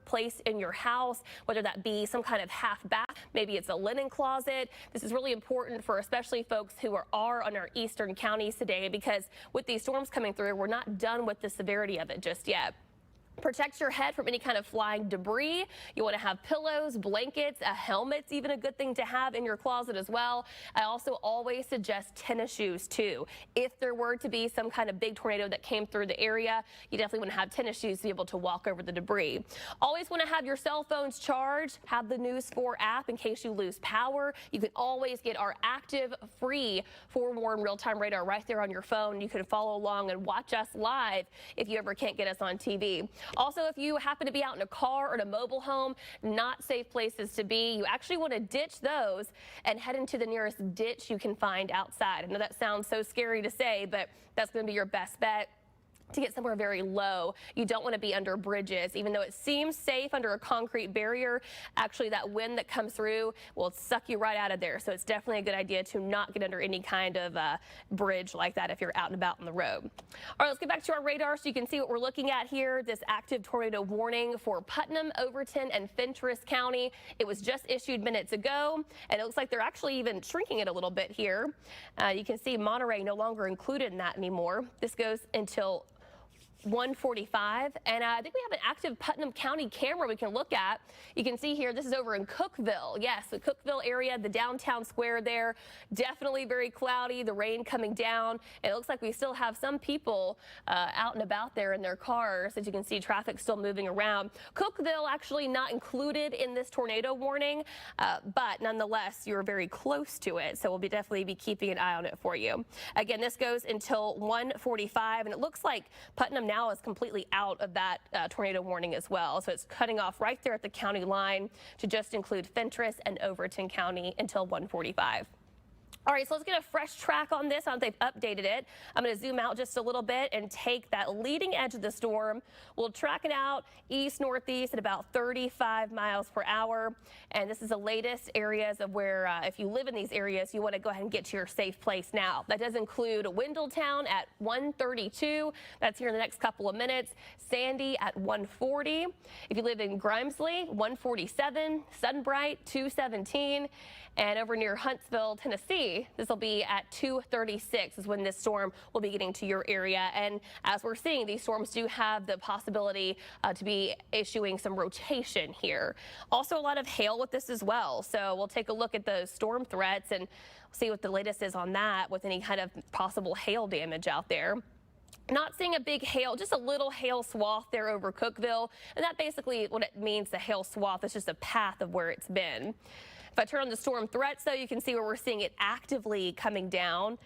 place in your house, whether that be some kind of half bath, maybe it's a linen closet. This is really important for especially folks who are on our eastern counties today, because with these storms coming through, we're not done with the severity of it just yet. Protect your head from any kind of flying debris. You want to have pillows, blankets, a helmet's even a good thing to have in your closet as well. I also always suggest tennis shoes too. If there were to be some kind of big tornado that came through the area, you definitely want to have tennis shoes to be able to walk over the debris. Always want to have your cell phones charged. Have the News 4 app in case you lose power. You can always get our active, free forewarn real-time radar right there on your phone. You can follow along and watch us live if you ever can't get us on TV. Also, if you happen to be out in a car or in a mobile home, not safe places to be, you actually want to ditch those and head into the nearest ditch you can find outside. I know that sounds so scary to say, but that's going to be your best bet to get somewhere very low. You don't want to be under bridges. Even though it seems safe under a concrete barrier, actually that wind that comes through will suck you right out of there. So it's definitely a good idea to not get under any kind of bridge like that if you're out and about on the road. All right, let's get back to our radar so you can see what we're looking at here. This active tornado warning for Putnam, Overton, and Fentress County. It was just issued minutes ago, and it looks like they're actually even shrinking it a little bit here. You can see Monterey no longer included in that anymore. This goes until 1:45, and I think we have an active Putnam County camera we can look at. You can see here, this is over in Cookeville. Yes, the Cookeville area, the downtown square there, definitely very cloudy, the rain coming down. It looks like we still have some people out and about there in their cars. As you can see, traffic still moving around. Cookeville actually not included in this tornado warning, but nonetheless, you're very close to it, so we'll definitely be keeping an eye on it for you. Again, this goes until 1:45, and it looks like Putnam now is completely out of that tornado warning as well. So it's cutting off right there at the county line to just include Fentress and Overton County until 1:45. All right, so let's get a fresh track on this. I don't think they've updated it. I'm going to zoom out just a little bit and take that leading edge of the storm. We'll track it out east-northeast at about 35 miles per hour. And this is the latest areas of where, if you live in these areas, you want to go ahead and get to your safe place now. That does include Wendelltown at 132. That's here in the next couple of minutes. Sandy at 140. If you live in Grimesley, 147. Sunbright, 217. And over near Huntsville, Tennessee, this will be at 236 is when this storm will be getting to your area. And as we're seeing, these storms do have the possibility to be issuing some rotation here. Also, a lot of hail with this as well. So we'll take a look at those storm threats and see what the latest is on that with any kind of possible hail damage out there. Not seeing a big hail, just a little hail swath there over Cookeville. And that basically what it means, the hail swath is just a path of where it's been. If I turn on the storm threats, though, you can see where we're seeing it actively coming down.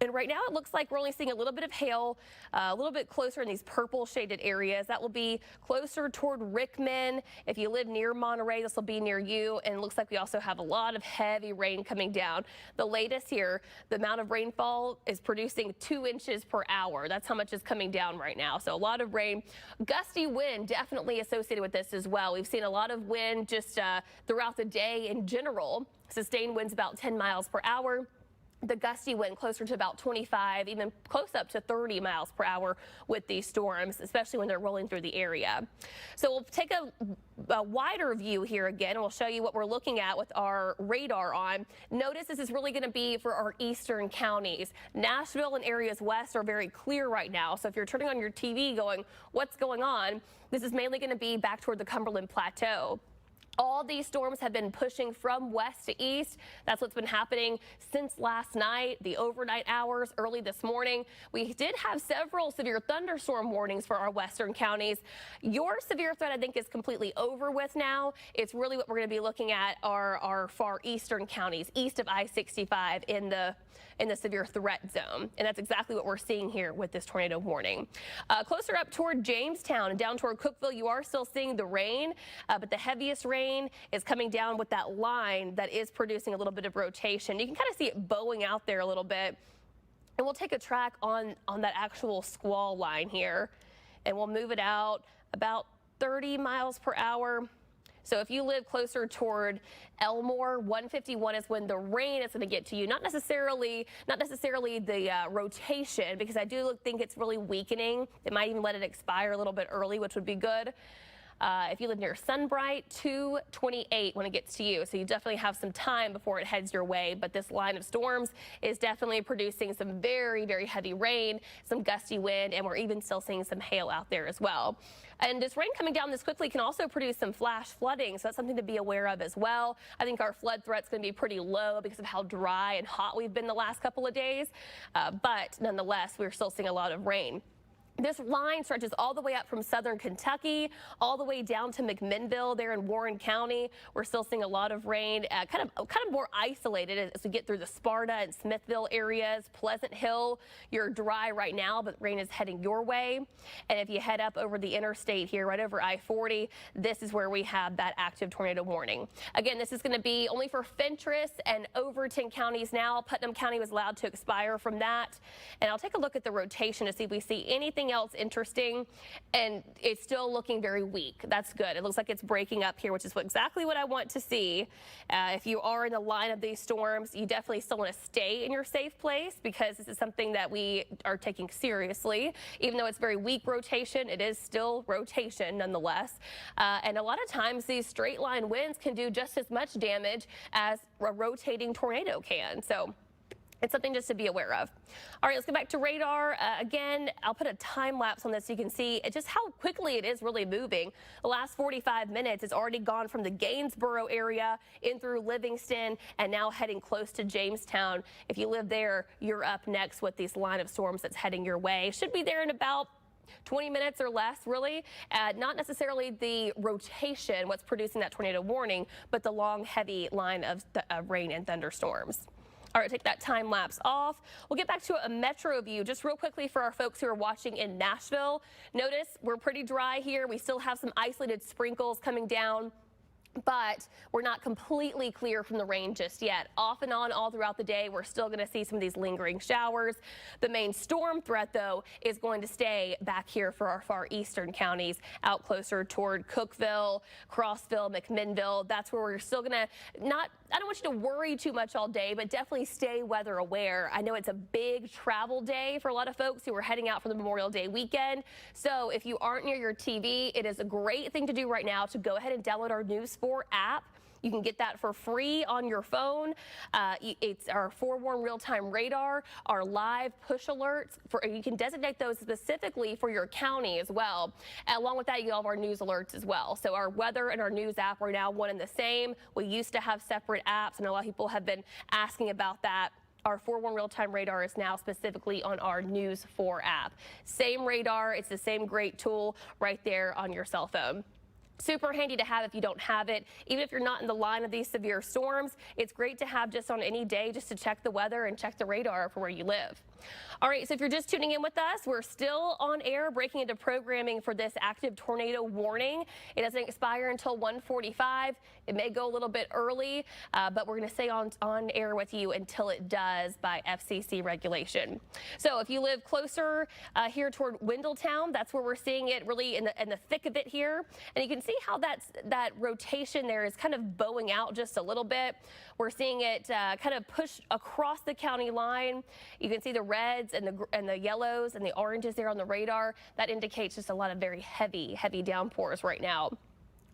And right now it looks like we're only seeing a little bit of hail, a little bit closer in these purple shaded areas. That will be closer toward Rickman. If you live near Monterey, this will be near you. And it looks like we also have a lot of heavy rain coming down. The latest here, the amount of rainfall is producing 2 inches per hour. That's how much is coming down right now. So a lot of rain. Gusty wind definitely associated with this as well. We've seen a lot of wind just throughout the day in general. Sustained winds about 10 miles per hour. The gusty wind closer to about 25, even close up to 30 miles per hour with these storms, especially when they're rolling through the area. So we'll take a wider view here again, and we'll show you what we're looking at with our radar on. Notice this is really going to be for our eastern counties. Nashville and areas west are very clear right now. So if you're turning on your TV going, what's going on? This is mainly going to be back toward the Cumberland Plateau. All these storms have been pushing from west to east. That's what's been happening since last night, the overnight hours, early this morning. We did have several severe thunderstorm warnings for our western counties. Your severe threat, I think, is completely over with now. It's really what we're going to be looking at are our far eastern counties, east of I-65 in the severe threat zone. And that's exactly what we're seeing here with this tornado warning. Closer up toward Jamestown and down toward Cookeville, you are still seeing the rain, but the heaviest rain is coming down with that line that is producing a little bit of rotation. You can kind of see it bowing out there a little bit. And we'll take a track on that actual squall line here, and we'll move it out about 30 miles per hour. So if you live closer toward Elmore, 151 is when the rain is going to get to you. Not necessarily the rotation, because I do think it's really weakening. It might even let it expire a little bit early, which would be good. If you live near Sunbright, 228 when it gets to you. So you definitely have some time before it heads your way. But this line of storms is definitely producing some very, very heavy rain, some gusty wind, and we're even still seeing some hail out there as well. And this rain coming down this quickly can also produce some flash flooding, so that's something to be aware of as well. I think our flood threat's going to be pretty low because of how dry and hot we've been the last couple of days, but nonetheless, we're still seeing a lot of rain. This line stretches all the way up from southern Kentucky, all the way down to McMinnville there in Warren County. We're still seeing a lot of rain, kind of more isolated as we get through the Sparta and Smithville areas. Pleasant Hill, you're dry right now, but rain is heading your way. And if you head up over the interstate here, right over I-40, this is where we have that active tornado warning. Again, this is going to be only for Fentress and Overton counties now. Putnam County was allowed to expire from that. And I'll take a look at the rotation to see if we see anything else interesting, and it's still looking very weak. That's good. It looks like it's breaking up here, which is exactly what I want to see. If you are in the line of these storms, you definitely still want to stay in your safe place because this is something that we are taking seriously. Even though it's very weak rotation, it is still rotation nonetheless. And a lot of times these straight line winds can do just as much damage as a rotating tornado can. So it's something just to be aware of. All right, let's go back to radar. Again, I'll put a time lapse on this so you can see just how quickly it is really moving. The last 45 minutes, it's already gone from the Gainsboro area in through Livingston and now heading close to Jamestown. If you live there, you're up next with this line of storms that's heading your way. Should be there in about 20 minutes or less, really. Not necessarily the rotation, what's producing that tornado warning, but the long, heavy line of rain and thunderstorms. All right, take that time lapse off. We'll get back to a metro view just real quickly for our folks who are watching in Nashville. Notice we're pretty dry here. We still have some isolated sprinkles coming down, but we're not completely clear from the rain just yet. Off and on all throughout the day, we're still going to see some of these lingering showers. The main storm threat, though, is going to stay back here for our far eastern counties, out closer toward Cookeville, Crossville, McMinnville. That's where we're still going to I don't want you to worry too much all day, but definitely stay weather aware. I know it's a big travel day for a lot of folks who are heading out for the Memorial Day weekend. So if you aren't near your TV, it is a great thing to do right now to go ahead and download our News 4 app. You can get that for free on your phone. It's our forewarn real-time radar, our live push alerts. You can designate those specifically for your county as well. And along with that, you have our news alerts as well. So our weather and our news app are now one and the same. We used to have separate apps, and a lot of people have been asking about that. Our forewarn real-time radar is now specifically on our News 4 app. Same radar. It's the same great tool right there on your cell phone. Super handy to have if you don't have it. Even if you're not in the line of these severe storms, it's great to have just on any day just to check the weather and check the radar for where you live. All right, so if you're just tuning in with us, we're still on air breaking into programming for this active tornado warning. It doesn't expire until 1:45. It may go a little bit early, but we're going to stay on air with you until it does by FCC regulation. So if you live closer here toward Wendelltown, that's where we're seeing it really in the thick of it here. And you can see how that rotation there is kind of bowing out just a little bit. We're seeing it kind of push across the county line. You can see the reds and the yellows and the oranges there on the radar. That indicates just a lot of very heavy downpours right now.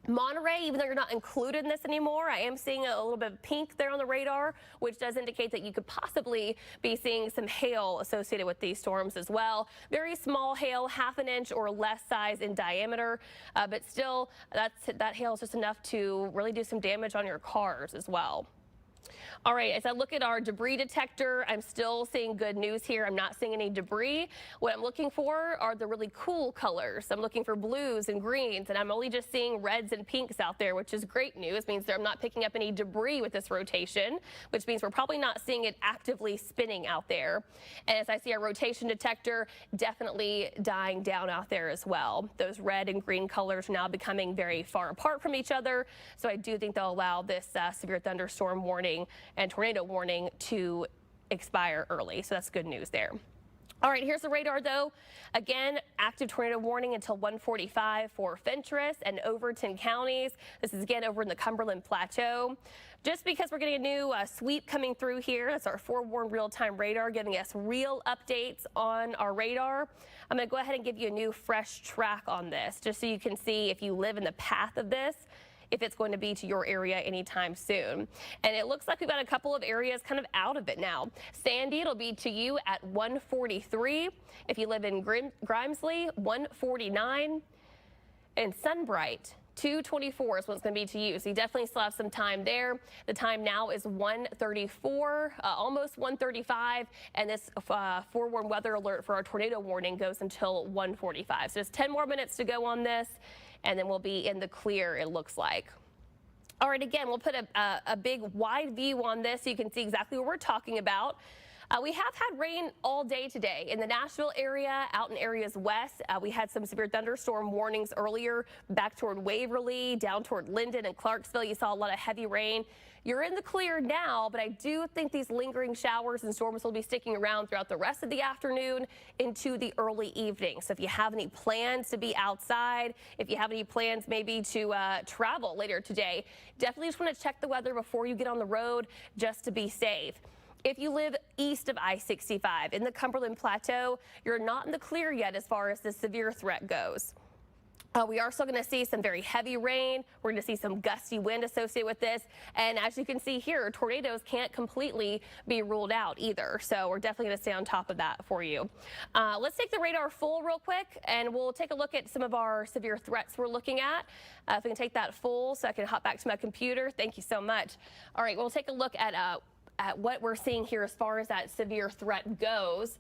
Monterey, even though you're not included in this anymore, I am seeing a little bit of pink there on the radar, which does indicate that you could possibly be seeing some hail associated with these storms as well. Very small hail, 1/2 inch or less size in diameter, but still that hail is just enough to really do some damage on your cars as well. All right, as I look at our debris detector, I'm still seeing good news here. I'm not seeing any debris. What I'm looking for are the really cool colors. I'm looking for blues and greens, and I'm only just seeing reds and pinks out there, which is great news. It means that I'm not picking up any debris with this rotation, which means we're probably not seeing it actively spinning out there. And as I see our rotation detector, definitely dying down out there as well. Those red and green colors now becoming very far apart from each other. So I do think they'll allow this severe thunderstorm warning and tornado warning to expire early. So that's good news there. All right, here's the radar though. Again, active tornado warning until 1:45 for Fentress and Overton counties. This is again over in the Cumberland Plateau. Just because we're getting a new sweep coming through here, that's our forewarned real-time radar giving us real updates on our radar. I'm going to go ahead and give you a new fresh track on this just so you can see if you live in the path of this, if it's going to be to your area anytime soon. And it looks like we've got a couple of areas kind of out of it now. Sandy, it'll be to you at 1:43. If you live in Grimesley, 1:49. And Sunbright, 2:24 is what it's going to be to you. So you definitely still have some time there. The time now is 1:34, almost 1:35. And this forewarned weather alert for our tornado warning goes until 1:45. So just 10 more minutes to go on this, and then we'll be in the clear, it looks like. All right, again, we'll put a big wide view on this so you can see exactly what we're talking about. We have had rain all day today in the Nashville area, out in areas west. We had some severe thunderstorm warnings earlier back toward Waverly, down toward Linden and Clarksville. You saw a lot of heavy rain. You're in the clear now, but I do think these lingering showers and storms will be sticking around throughout the rest of the afternoon into the early evening. So if you have any plans to be outside, if you have any plans maybe to travel later today, definitely just want to check the weather before you get on the road just to be safe. If you live east of I-65 in the Cumberland Plateau, you're not in the clear yet as far as the severe threat goes. We are still going to see some very heavy rain. We're going to see some gusty wind associated with this. And as you can see here, tornadoes can't completely be ruled out either. So we're definitely going to stay on top of that for you. Let's take the radar full real quick, and we'll take a look at some of our severe threats we're looking at. If we can take that full so I can hop back to my computer. Thank you so much. All right, we'll take a look at what we're seeing here as far as that severe threat goes.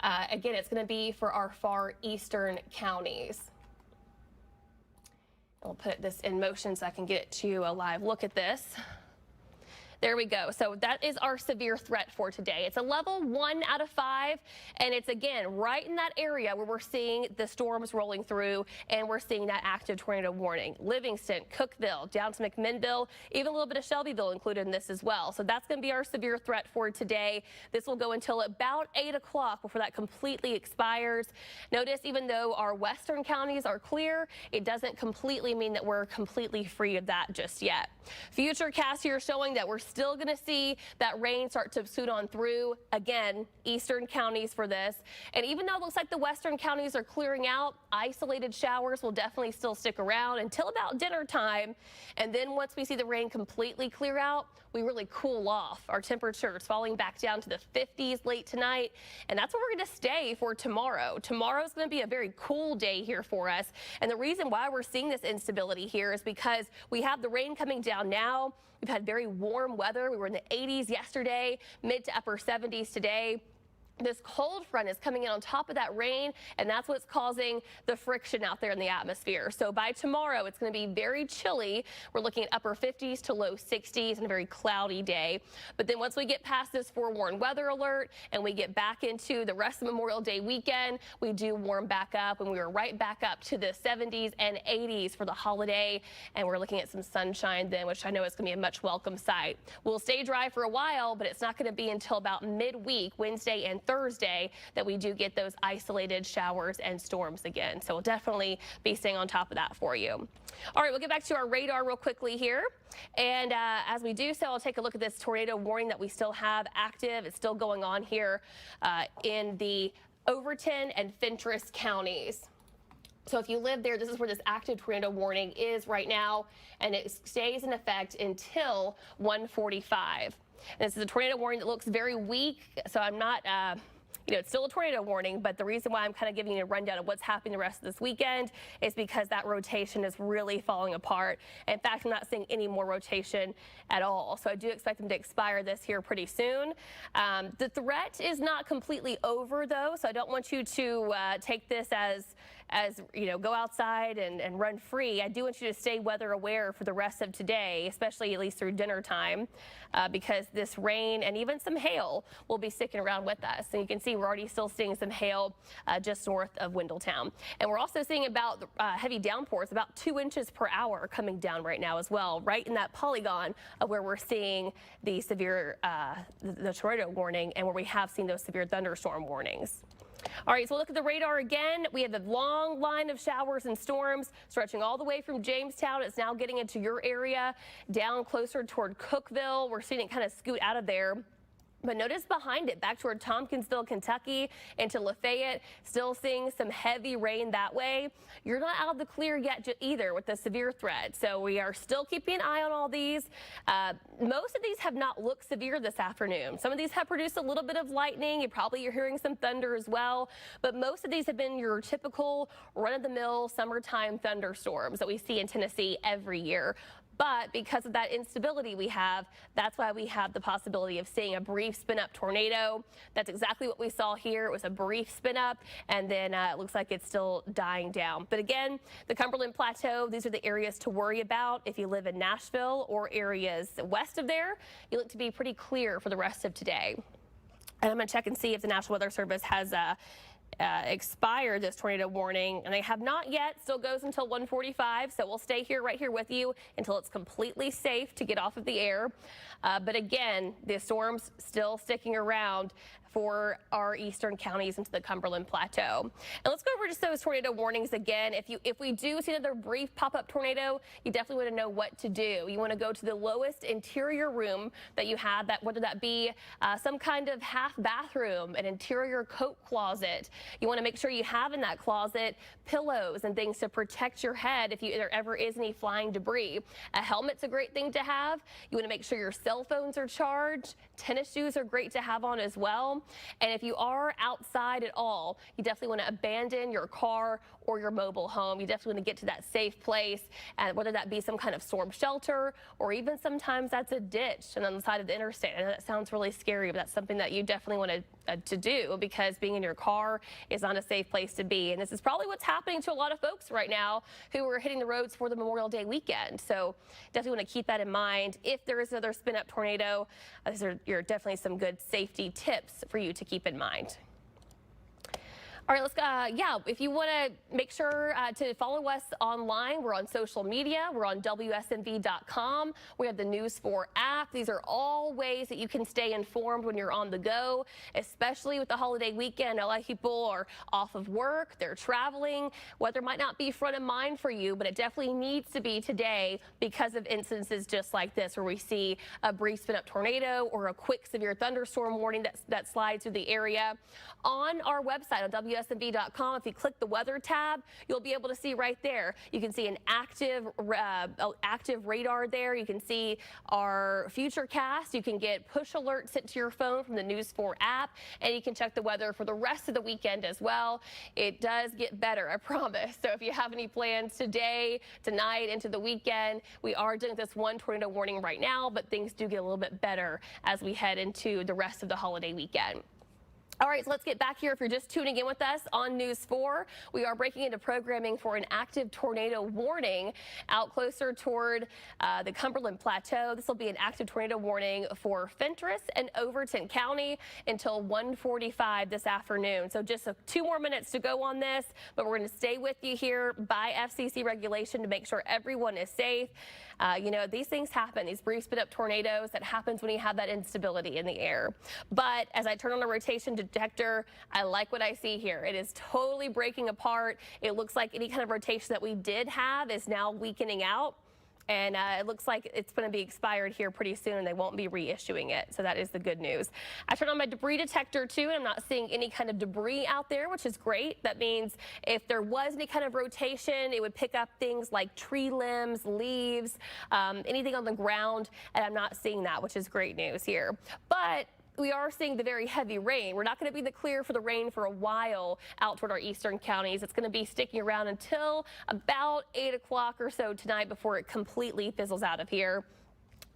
Again, it's going to be for our far eastern counties. I'll put this in motion so I can get to a live look at this. There we go. So that is our severe threat for today. It's a level 1 out of 5, and it's again right in that area where we're seeing the storms rolling through, and we're seeing that active tornado warning. Livingston, Cookeville, down to McMinnville, even a little bit of Shelbyville included in this as well. So that's going to be our severe threat for today. This will go until about 8 o'clock before that completely expires. Notice, even though our western counties are clear, it doesn't completely mean that we're completely free of that just yet. Futurecast here showing that we're still going to see that rain start to scoot on through, again, eastern counties for this. And even though it looks like the western counties are clearing out, isolated showers will definitely still stick around until about dinner time. And then once we see the rain completely clear out, we really cool off. Our temperatures falling back down to the 50s late tonight. And that's where we're going to stay for tomorrow. Tomorrow's going to be a very cool day here for us. And the reason why we're seeing this instability here is because we have the rain coming down now. We've had very warm weather. We were in the 80s yesterday, mid to upper 70s today. This cold front is coming in on top of that rain, and that's what's causing the friction out there in the atmosphere. So by tomorrow, it's going to be very chilly. We're looking at upper 50s to low 60s and a very cloudy day. But then once we get past this forewarned weather alert and we get back into the rest of Memorial Day weekend, we do warm back up, and we are right back up to the 70s and 80s for the holiday. And we're looking at some sunshine then, which I know is going to be a much welcome sight. We'll stay dry for a while, but it's not going to be until about midweek, Wednesday and Thursday, that we do get those isolated showers and storms again. So we'll definitely be staying on top of that for you. All right, we'll get back to our radar real quickly here. And as we do so, I'll take a look at this tornado warning that we still have active. It's still going on here in the Overton and Fentress counties. So if you live there, this is where this active tornado warning is right now, and it stays in effect until 1:45. This is a tornado warning that looks very weak, so I'm not, it's still a tornado warning, but the reason why I'm kind of giving you a rundown of what's happening the rest of this weekend is because that rotation is really falling apart. In fact, I'm not seeing any more rotation at all. So I do expect them to expire this here pretty soon. The threat is not completely over, though, so I don't want you to take this as go outside and run free. I do want you to stay weather aware for the rest of today, especially at least through dinner time, because this rain and even some hail will be sticking around with us. And you can see we're already still seeing some hail just north of Wendelltown. And we're also seeing about heavy downpours, about 2 inches per hour coming down right now as well, right in that polygon of where we're seeing the severe, the tornado warning and where we have seen those severe thunderstorm warnings. All right, so look at the radar again. We have a long line of showers and storms stretching all the way from Jamestown. It's now getting into your area, down closer toward Cookeville. We're seeing it kind of scoot out of there. But notice behind it, back toward Tompkinsville, Kentucky, into Lafayette, still seeing some heavy rain that way. You're not out of the clear yet either with the severe threat. So we are still keeping an eye on all these. Most of these have not looked severe this afternoon. Some of these have produced a little bit of lightning. You're hearing some thunder as well. But most of these have been your typical run-of-the-mill summertime thunderstorms that we see in Tennessee every year. But because of that instability we have, that's why we have the possibility of seeing a brief spin-up tornado. That's exactly what we saw here. It was a brief spin-up, and then it looks like it's still dying down. But again, the Cumberland Plateau, these are the areas to worry about. If you live in Nashville or areas west of there, you look to be pretty clear for the rest of today. And I'm going to check and see if the National Weather Service has expired this tornado warning, and they have not yet. Still goes until 1:45, so we'll stay here right here with you until it's completely safe to get off of the air. But again, the storms still sticking around for our eastern counties into the Cumberland Plateau. And let's go over just those tornado warnings again. If we do see another brief pop-up tornado, you definitely want to know what to do. You want to go to the lowest interior room that you have, whether that be some kind of half bathroom, an interior coat closet. You want to make sure you have in that closet pillows and things to protect your head if there ever is any flying debris. A helmet's a great thing to have. You want to make sure your cell phones are charged. Tennis shoes are great to have on as well. And if you are outside at all, you definitely want to abandon your car or your mobile home. You definitely want to get to that safe place, and whether that be some kind of storm shelter or even sometimes that's a ditch and on the side of the interstate. I know that sounds really scary, but that's something that you definitely want to do, because being in your car is not a safe place to be. And this is probably what's happening to a lot of folks right now who are hitting the roads for the Memorial Day weekend. So definitely want to keep that in mind. If there is another spin-up tornado, these are definitely some good safety tips for you to keep in mind. All right, if you want to make sure to follow us online, we're on social media. We're on WSMV.com. We have the News 4 app. These are all ways that you can stay informed when you're on the go, especially with the holiday weekend. A lot of people are off of work, they're traveling. Weather might not be front of mind for you, but it definitely needs to be today because of instances just like this, where we see a brief spin-up tornado or a quick severe thunderstorm warning that slides through the area. On our website, on WSMV.com, if you click the weather tab, you'll be able to see right there. You can see an active radar there. You can see our future cast. You can get push alerts sent to your phone from the News 4 app, and you can check the weather for the rest of the weekend as well. It does get better, I promise. So if you have any plans today, tonight, into the weekend, we are doing this one tornado warning right now, but things do get a little bit better as we head into the rest of the holiday weekend. All right, so let's get back here. If you're just tuning in with us on News 4, we are breaking into programming for an active tornado warning out closer toward the Cumberland Plateau. This will be an active tornado warning for Fentress and Overton County until 1:45 this afternoon. So just 2 more minutes to go on this, but we're going to stay with you here by FCC regulation to make sure everyone is safe. These things happen, these brief spin-up tornadoes. That happens when you have that instability in the air. But as I turn on the rotation detector, I like what I see here. It is totally breaking apart. It looks like any kind of rotation that we did have is now weakening out. And it looks like it's going to be expired here pretty soon, and they won't be reissuing it. So that is the good news. I turned on my debris detector, too, and I'm not seeing any kind of debris out there, which is great. That means if there was any kind of rotation, it would pick up things like tree limbs, leaves, anything on the ground, and I'm not seeing that, which is great news here. But we are seeing the very heavy rain. We're not going to be the clear for the rain for a while out toward our eastern counties. It's going to be sticking around until about 8 o'clock or so tonight before it completely fizzles out of here.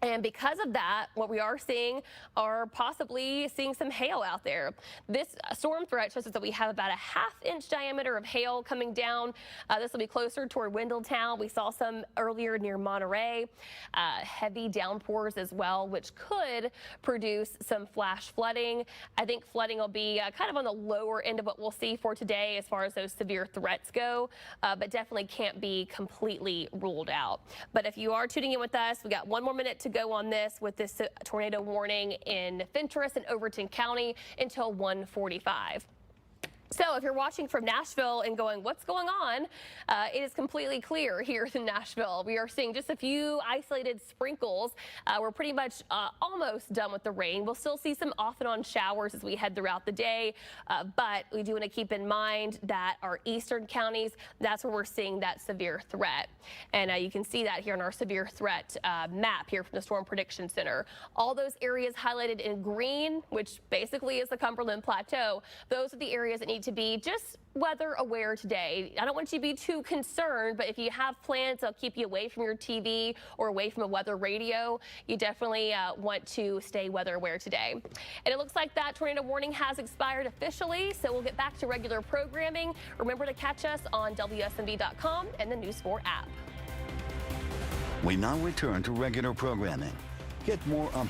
And because of that, what we are seeing are possibly seeing some hail out there. This storm threat shows us that we have about a ½ inch diameter of hail coming down. This will be closer toward Wendelltown. We saw some earlier near Monterey. Heavy downpours as well, which could produce some flash flooding. I think flooding will be kind of on the lower end of what we'll see for today as far as those severe threats go, but definitely can't be completely ruled out. But if you are tuning in with us, we got 1 more minute to go on this with this tornado warning in Fentress and Overton County until 1:45. So if you're watching from Nashville and going, what's going on? It is completely clear here in Nashville. We are seeing just a few isolated sprinkles. We're pretty much almost done with the rain. We'll still see some off and on showers as we head throughout the day, but we do want to keep in mind that our eastern counties, that's where we're seeing that severe threat. And you can see that here in our severe threat map here from the Storm Prediction Center. All those areas highlighted in green, which basically is the Cumberland Plateau, those are the areas that need to be just weather aware today. I don't want you to be too concerned, but if you have plans that'll keep you away from your TV or away from a weather radio, you definitely want to stay weather aware today. And it looks like that tornado warning has expired officially, so we'll get back to regular programming. Remember to catch us on WSMV.com and the News 4 app. We now return to regular programming. Get more